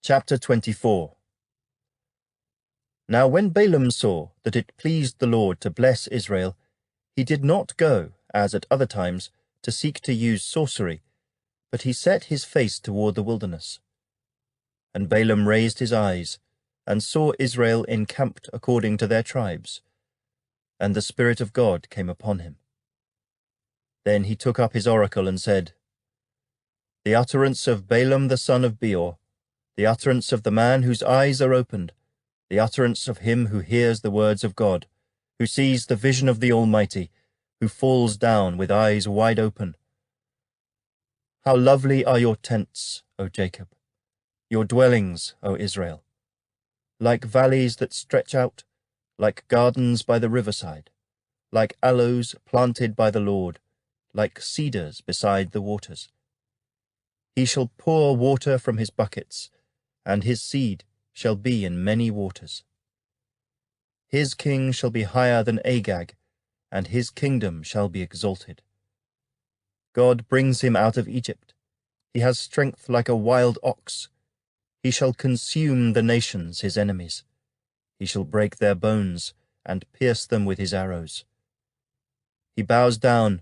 Chapter 24. Now when Balaam saw that it pleased the Lord to bless Israel, he did not go, as at other times, to seek to use sorcery, but he set his face toward the wilderness. And Balaam raised his eyes, and saw Israel encamped according to their tribes, and the Spirit of God came upon him. Then he took up his oracle and said, The utterance of Balaam the son of Beor, the utterance of the man whose eyes are opened, the utterance of him who hears the words of God, who sees the vision of the Almighty, who falls down with eyes wide open. How lovely are your tents, O Jacob, your dwellings, O Israel, like valleys that stretch out, like gardens by the riverside, like aloes planted by the Lord, like cedars beside the waters. He shall pour water from his buckets, and his seed shall be in many waters. His king shall be higher than Agag, and his kingdom shall be exalted. God brings him out of Egypt. He has strength like a wild ox. He shall consume the nations, his enemies. He shall break their bones, and pierce them with his arrows. He bows down,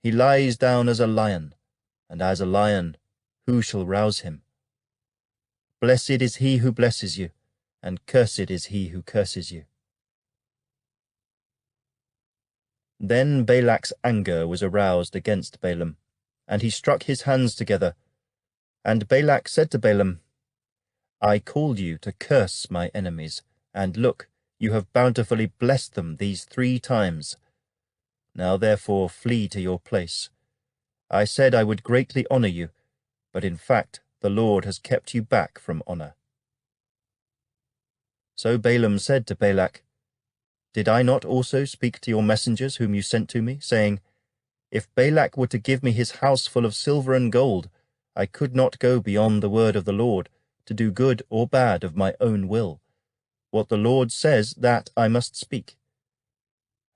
he lies down as a lion, and as a lion, who shall rouse him? Blessed is he who blesses you, and cursed is he who curses you. Then Balak's anger was aroused against Balaam, and he struck his hands together. And Balak said to Balaam, I called you to curse my enemies, and look, you have bountifully blessed them these 3 times. Now therefore flee to your place. I said I would greatly honor you, but in fact the Lord has kept you back from honor. So Balaam said to Balak, Did I not also speak to your messengers whom you sent to me, saying, If Balak were to give me his house full of silver and gold, I could not go beyond the word of the Lord, to do good or bad of my own will. What the Lord says, that I must speak.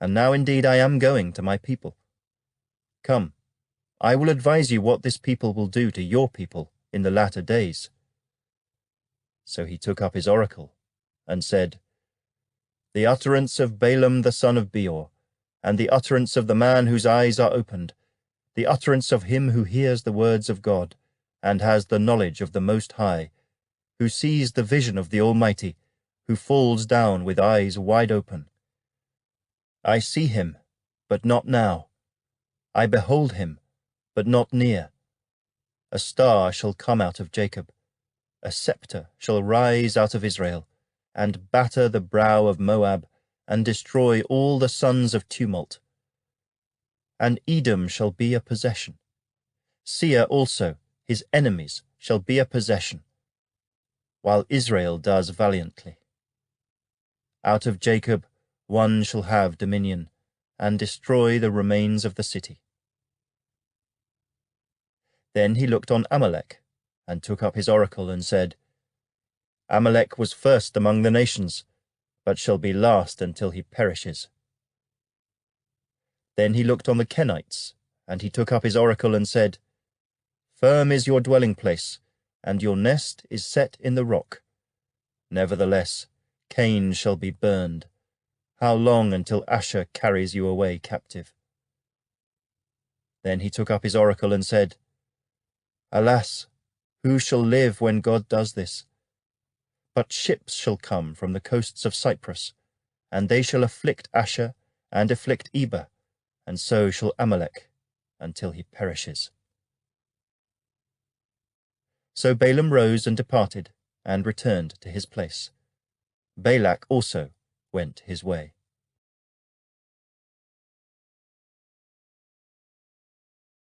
And now indeed I am going to my people. Come, I will advise you what this people will do to your people in the latter days. So he took up his oracle, and said, The utterance of Balaam the son of Beor, and the utterance of the man whose eyes are opened, the utterance of him who hears the words of God, and has the knowledge of the Most High, who sees the vision of the Almighty, who falls down with eyes wide open. I see him, but not now. I behold him, but not near. A star shall come out of Jacob. A scepter shall rise out of Israel, and batter the brow of Moab, and destroy all the sons of tumult. And Edom shall be a possession. Seir also, his enemies, shall be a possession, while Israel does valiantly. Out of Jacob one shall have dominion, and destroy the remains of the city. Then he looked on Amalek, and took up his oracle, and said, Amalek was first among the nations, but shall be last until he perishes. Then he looked on the Kenites, and he took up his oracle, and said, Firm is your dwelling place, and your nest is set in the rock. Nevertheless, Cain shall be burned. How long until Asher carries you away captive? Then he took up his oracle, and said, Alas, who shall live when God does this? But ships shall come from the coasts of Cyprus, and they shall afflict Asher, and afflict Eber, and so shall Amalek, until he perishes. So Balaam rose and departed, and returned to his place. Balak also went his way.